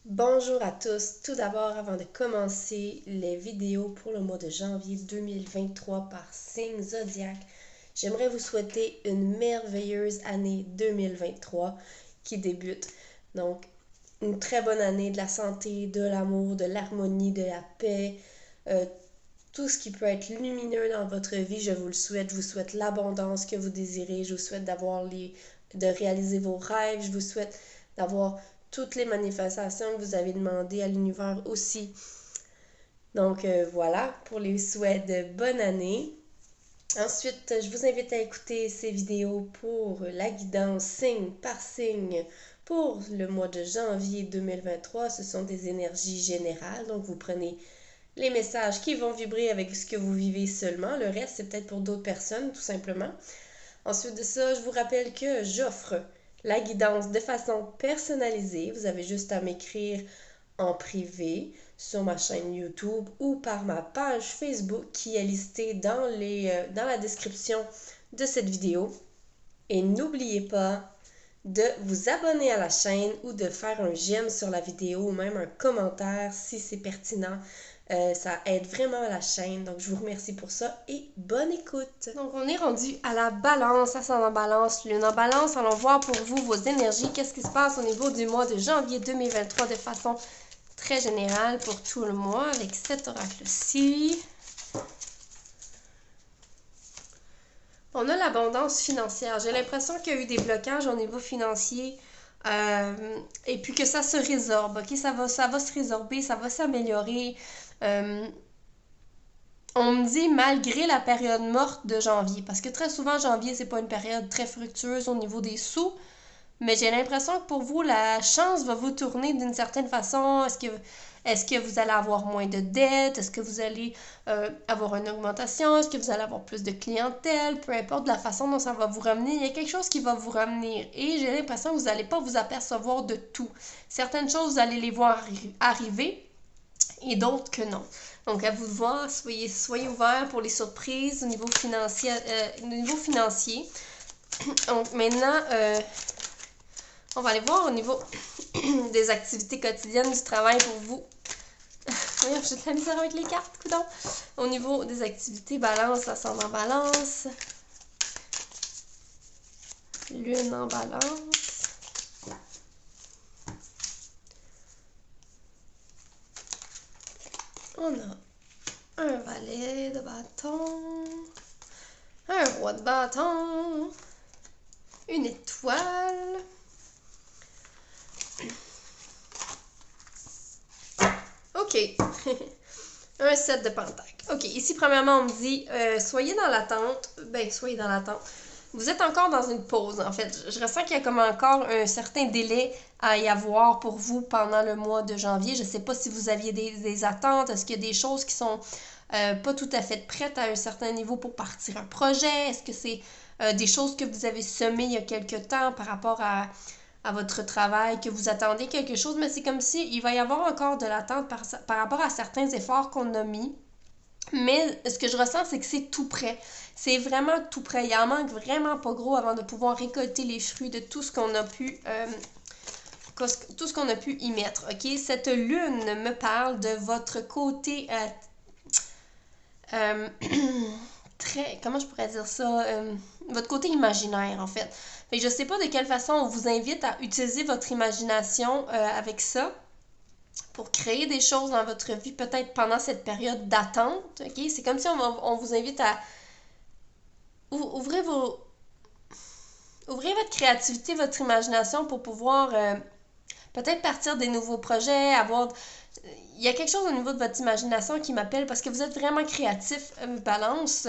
Bonjour à tous. Tout d'abord, avant de commencer les vidéos pour le mois de janvier 2023 par signe zodiaque, j'aimerais vous souhaiter une merveilleuse année 2023 qui débute. Donc, une très bonne année de la santé, de l'amour, de l'harmonie, de la paix, euh, tout ce qui peut être lumineux dans votre vie, je vous le souhaite. Je vous souhaite l'abondance que vous désirez. Je vous souhaite de réaliser vos rêves. Je vous souhaite d'avoir toutes les manifestations que vous avez demandées à l'univers aussi. Donc voilà pour les souhaits de bonne année. Ensuite, je vous invite à écouter ces vidéos pour la guidance signe par signe pour le mois de janvier 2023. Ce sont des énergies générales, donc vous prenez les messages qui vont vibrer avec ce que vous vivez seulement. Le reste, c'est peut-être pour d'autres personnes, tout simplement. Ensuite de ça, je vous rappelle que j'offre la guidance de façon personnalisée. Vous avez juste à m'écrire en privé sur ma chaîne YouTube ou par ma page Facebook qui est listée dans la description de cette vidéo. Et n'oubliez pas de vous abonner à la chaîne ou de faire un j'aime sur la vidéo ou même un commentaire si c'est pertinent. Ça aide vraiment la chaîne, donc je vous remercie pour ça et bonne écoute. Donc on est rendu à la balance, ascendant balance, lune en balance. Allons voir pour vous vos énergies, qu'est-ce qui se passe au niveau du mois de janvier 2023 de façon très générale pour tout le mois avec cet oracle-ci. On a l'abondance financière. J'ai l'impression qu'il y a eu des blocages au niveau financier et puis que ça se résorbe. Ok, ça va se résorber, ça va s'améliorer. Euh, on me dit malgré la période morte de janvier, parce que très souvent janvier c'est pas une période très fructueuse au niveau des sous, mais j'ai l'impression que pour vous la chance va vous tourner d'une certaine façon. Est-ce que vous allez avoir moins de dettes? Est-ce que vous allez avoir une augmentation? Est-ce que vous allez avoir plus de clientèle? Peu importe la façon dont ça va vous ramener, il y a quelque chose qui va vous ramener. Et j'ai l'impression que vous n'allez pas vous apercevoir de tout. Certaines choses, vous allez les voir arriver et d'autres que non. Donc, à vous de voir, soyez ouverts pour les surprises au niveau financier. Donc, maintenant, on va aller voir au niveau des activités quotidiennes du travail pour vous. J'ai de la misère avec les cartes, coudonc. Au niveau des activités, balance, ascendant balance. Lune en balance. On a un valet de bâton. Un roi de bâton. Une étoile. OK. Un 7 de pentacle. OK, ici, premièrement, on me dit, soyez dans l'attente. Soyez dans l'attente. Vous êtes encore dans une pause, en fait. Je ressens qu'il y a comme encore un certain délai à y avoir pour vous pendant le mois de janvier. Je ne sais pas si vous aviez des attentes. Est-ce qu'il y a des choses qui sont pas tout à fait prêtes à un certain niveau pour partir un projet? Est-ce que c'est des choses que vous avez semées il y a quelque temps par rapport à votre travail, que vous attendez quelque chose, mais c'est comme si il va y avoir encore de l'attente par rapport à certains efforts qu'on a mis. Mais ce que je ressens, c'est que c'est tout prêt. C'est vraiment tout prêt. Il en manque vraiment pas gros avant de pouvoir récolter les fruits de tout ce qu'on a pu y mettre. Ok, cette lune me parle de votre côté très, comment je pourrais dire ça, votre côté imaginaire en fait. Fait que je sais pas de quelle façon on vous invite à utiliser votre imagination avec ça pour créer des choses dans votre vie, peut-être pendant cette période d'attente. Ok, c'est comme si on vous invite à ouvrir votre créativité, votre imagination pour pouvoir peut-être partir des nouveaux projets, avoir. Il y a quelque chose au niveau de votre imagination qui m'appelle parce que vous êtes vraiment créatif, balance.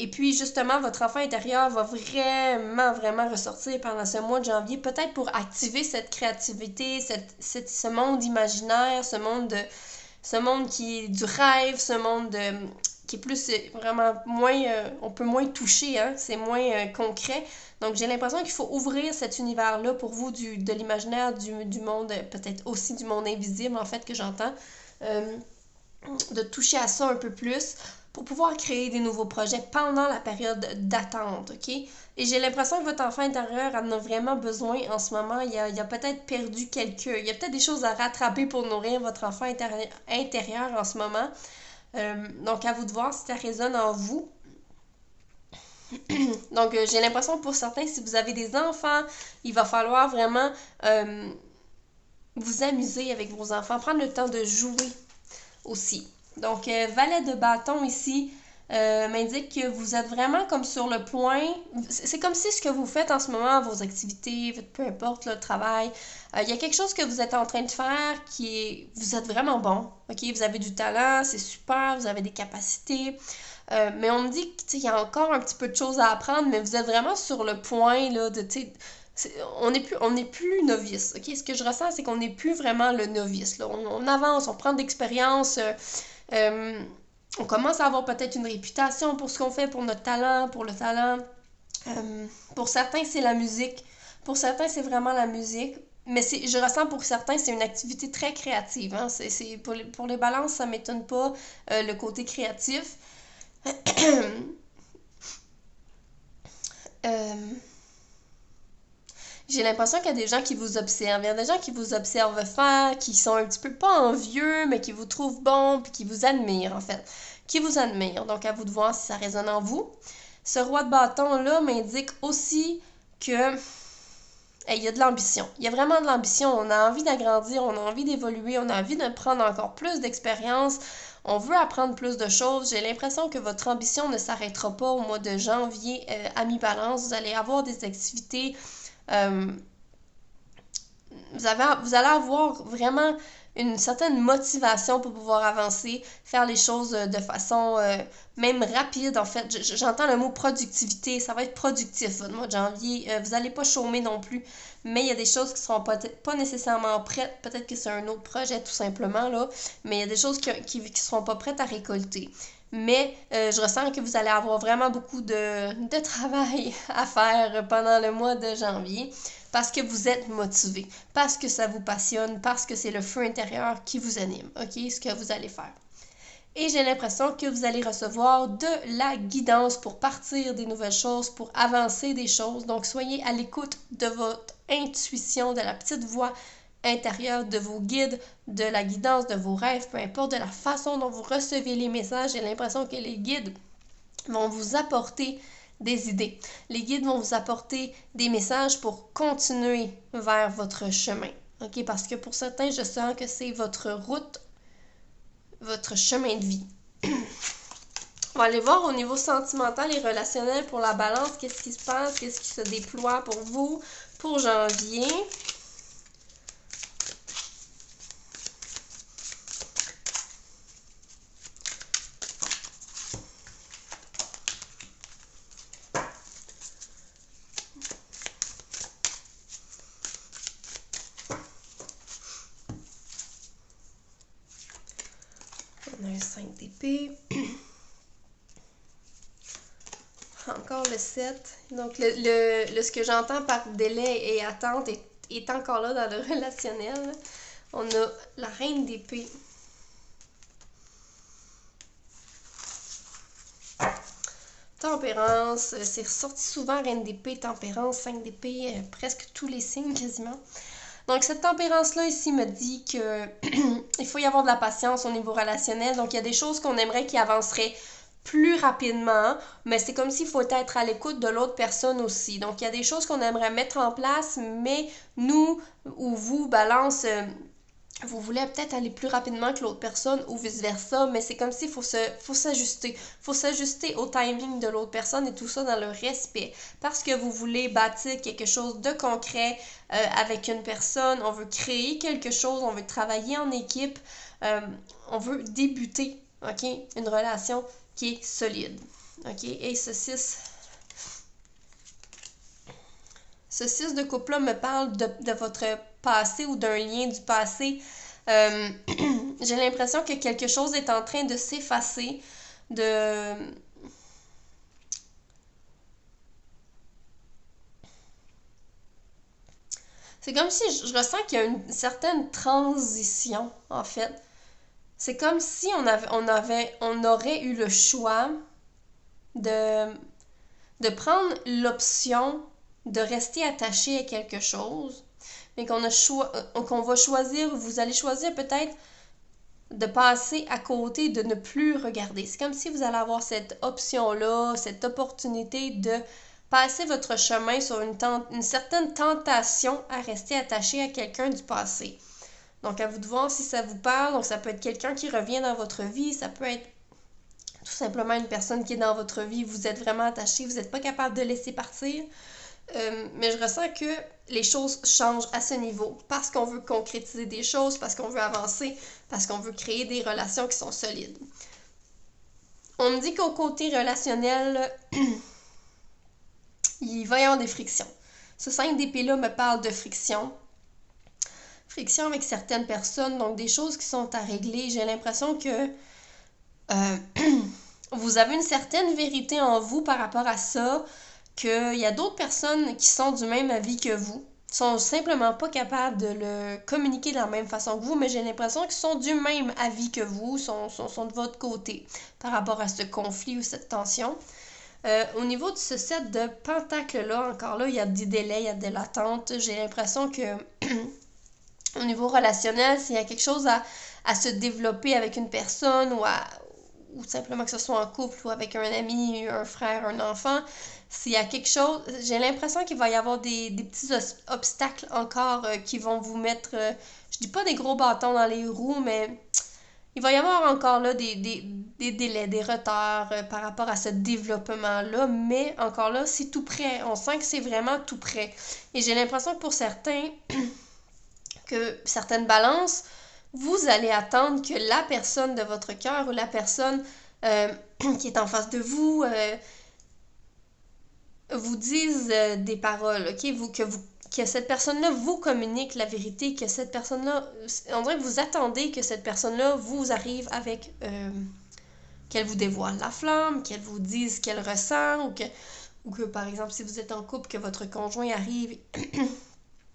Et puis justement, votre enfant intérieur va vraiment, vraiment ressortir pendant ce mois de janvier, peut-être pour activer cette créativité, ce monde imaginaire, ce monde qui est du rêve, ce monde qui est plus vraiment moins, on peut moins toucher, hein, c'est moins concret. Donc j'ai l'impression qu'il faut ouvrir cet univers-là pour vous de l'imaginaire, du monde, peut-être aussi du monde invisible en fait que j'entends. De toucher à ça un peu plus pour pouvoir créer des nouveaux projets pendant la période d'attente, OK? Et j'ai l'impression que votre enfant intérieur en a vraiment besoin en ce moment. Il a peut-être perdu il y a peut-être des choses à rattraper pour nourrir votre enfant intérieur en ce moment. Donc, à vous de voir si ça résonne en vous. Donc, j'ai l'impression pour certains, si vous avez des enfants, il va falloir vraiment vous amuser avec vos enfants, prendre le temps de jouer aussi. Donc, valet de bâton ici m'indique que vous êtes vraiment comme sur le point. C'est comme si ce que vous faites en ce moment, vos activités, peu importe le travail, il y a quelque chose que vous êtes en train de faire vous êtes vraiment bon. OK, vous avez du talent, c'est super, vous avez des capacités. Mais on me dit qu'il y a encore un petit peu de choses à apprendre, mais vous êtes vraiment sur le point là, de, on n'est plus novice, ok? Ce que je ressens, c'est qu'on n'est plus vraiment le novice, là. On avance, on prend d'expérience, on commence à avoir peut-être une réputation pour ce qu'on fait, pour notre talent, pour le talent. Pour certains, c'est la musique. Pour certains, c'est vraiment la musique. Mais je ressens pour certains, c'est une activité très créative. Hein? Pour les balances, ça ne m'étonne pas le côté créatif. J'ai l'impression qu'il y a des gens qui vous observent. Il y a des gens qui vous observent faire, qui sont un petit peu pas envieux, mais qui vous trouvent bon, puis qui vous admirent, en fait. Qui vous admirent. Donc, à vous de voir si ça résonne en vous. Ce roi de bâton-là m'indique aussi que il y a de l'ambition. Il y a vraiment de l'ambition. On a envie d'agrandir, on a envie d'évoluer, on a envie de prendre encore plus d'expérience. On veut apprendre plus de choses. J'ai l'impression que votre ambition ne s'arrêtera pas au mois de janvier à mi-balance. Vous allez avoir des activités. Vous allez avoir vraiment une certaine motivation pour pouvoir avancer, faire les choses de façon même rapide en fait. J'entends le mot productivité, ça va être productif votre mois de janvier. Vous n'allez pas chômer non plus, mais il y a des choses qui ne seront pas nécessairement prêtes. Peut-être que c'est un autre projet tout simplement, là, mais il y a des choses qui seront pas prêtes à récolter. Mais je ressens que vous allez avoir vraiment beaucoup de travail à faire pendant le mois de janvier parce que vous êtes motivé, parce que ça vous passionne, parce que c'est le feu intérieur qui vous anime, ok, ce que vous allez faire. Et j'ai l'impression que vous allez recevoir de la guidance pour partir des nouvelles choses, pour avancer des choses. Donc, soyez à l'écoute de votre intuition, de la petite voix intérieure, de vos guides, de la guidance, de vos rêves, peu importe, de la façon dont vous recevez les messages. J'ai l'impression que les guides vont vous apporter des idées. Les guides vont vous apporter des messages pour continuer vers votre chemin. OK? Parce que pour certains, je sens que c'est votre route, votre chemin de vie. On va aller voir au niveau sentimental et relationnel pour la balance, qu'est-ce qui se passe, qu'est-ce qui se déploie pour vous pour janvier. On a un 5 d'épée. Encore le 7. Donc, ce que j'entends par délai et attente est encore là dans le relationnel. On a la reine d'épée. Tempérance, c'est ressorti souvent reine d'épée, tempérance, 5 d'épée, presque tous les signes quasiment. Donc, cette tempérance-là ici me dit que il faut y avoir de la patience au niveau relationnel. Donc, il y a des choses qu'on aimerait qui avanceraient plus rapidement, mais c'est comme s'il faut être à l'écoute de l'autre personne aussi. Donc, il y a des choses qu'on aimerait mettre en place, mais nous ou vous, balance, vous voulez peut-être aller plus rapidement que l'autre personne ou vice-versa, mais c'est comme s'il faut s'ajuster. Il faut s'ajuster au timing de l'autre personne et tout ça dans le respect. Parce que vous voulez bâtir quelque chose de concret avec une personne, on veut créer quelque chose, on veut travailler en équipe, on veut débuter, ok, une relation qui est solide. Ok, et ce 6 de coupe-là me parle de votre passé ou d'un lien du passé. J'ai l'impression que quelque chose est en train de s'effacer, C'est comme si je ressens qu'il y a une certaine transition, en fait. c'est comme si on aurait eu le choix de, de prendre l'option de rester attaché à quelque chose, mais qu'on va choisir, vous allez choisir peut-être de passer à côté, de ne plus regarder. C'est comme si vous allez avoir cette option-là, cette opportunité de passer votre chemin sur une certaine tentation à rester attaché à quelqu'un du passé. Donc, à vous de voir si ça vous parle. Donc, ça peut être quelqu'un qui revient dans votre vie, ça peut être tout simplement une personne qui est dans votre vie, vous êtes vraiment attaché, vous n'êtes pas capable de laisser partir. Mais je ressens que les choses changent à ce niveau parce qu'on veut concrétiser des choses, parce qu'on veut avancer, parce qu'on veut créer des relations qui sont solides. On me dit qu'au côté relationnel, il va y avoir des frictions. Ce 5 d'épée-là me parle de friction. Friction avec certaines personnes, donc des choses qui sont à régler. J'ai l'impression que vous avez une certaine vérité en vous par rapport à ça, qu'il y a d'autres personnes qui sont du même avis que vous, sont simplement pas capables de le communiquer de la même façon que vous, mais j'ai l'impression qu'ils sont du même avis que vous, sont de votre côté par rapport à ce conflit ou cette tension. Au niveau de ce set de pentacles-là, encore là, il y a des délais, il y a des latentes. J'ai l'impression que au niveau relationnel, s'il y a quelque chose à se développer avec une personne ou simplement que ce soit en couple ou avec un ami, un frère, un enfant, s'il y a quelque chose, j'ai l'impression qu'il va y avoir des petits obstacles encore qui vont vous mettre, je dis pas des gros bâtons dans les roues, mais il va y avoir encore là des délais, des retards par rapport à ce développement-là, mais encore là, c'est tout près. On sent que c'est vraiment tout près. Et j'ai l'impression que pour certains, que certaines balances, vous allez attendre que la personne de votre cœur ou la personne qui est en face de vous vous dise des paroles, ok? Que cette personne-là vous communique la vérité, que cette personne-là, on dirait que vous attendez que cette personne-là vous arrive avec, qu'elle vous dévoile la flamme, qu'elle vous dise ce qu'elle ressent, ou que par exemple, si vous êtes en couple, que votre conjoint arrive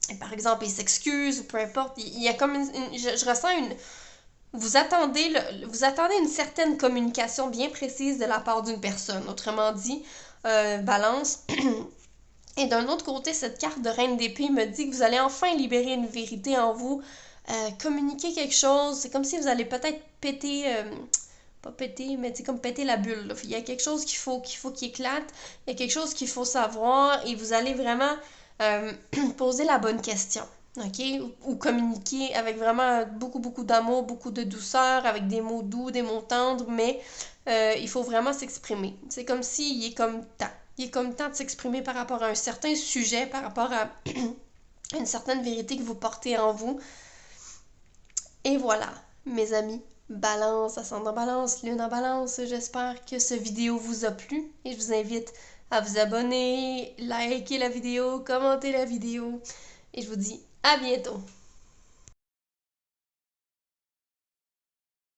et par exemple, il s'excuse, ou peu importe, il y a comme je ressens vous attendez une certaine communication bien précise de la part d'une personne. Autrement dit, balance. Et d'un autre côté, cette carte de reine d'épée me dit que vous allez enfin libérer une vérité en vous, communiquer quelque chose. C'est comme si vous allez peut-être péter, pas péter, mais c'est comme péter la bulle, là. Il y a quelque chose qu'il faut qu'il éclate, il y a quelque chose qu'il faut savoir et vous allez vraiment poser la bonne question. OK? Ou communiquer avec vraiment beaucoup d'amour, beaucoup de douceur, avec des mots doux, des mots tendres, mais il faut vraiment s'exprimer. C'est comme s'il est comme temps. Il est comme temps de s'exprimer par rapport à un certain sujet, par rapport à une certaine vérité que vous portez en vous. Et voilà, mes amis, balance, ascendant balance, lune en balance, j'espère que cette vidéo vous a plu et je vous invite à vous abonner, liker la vidéo, commenter la vidéo et je vous dis à bientôt!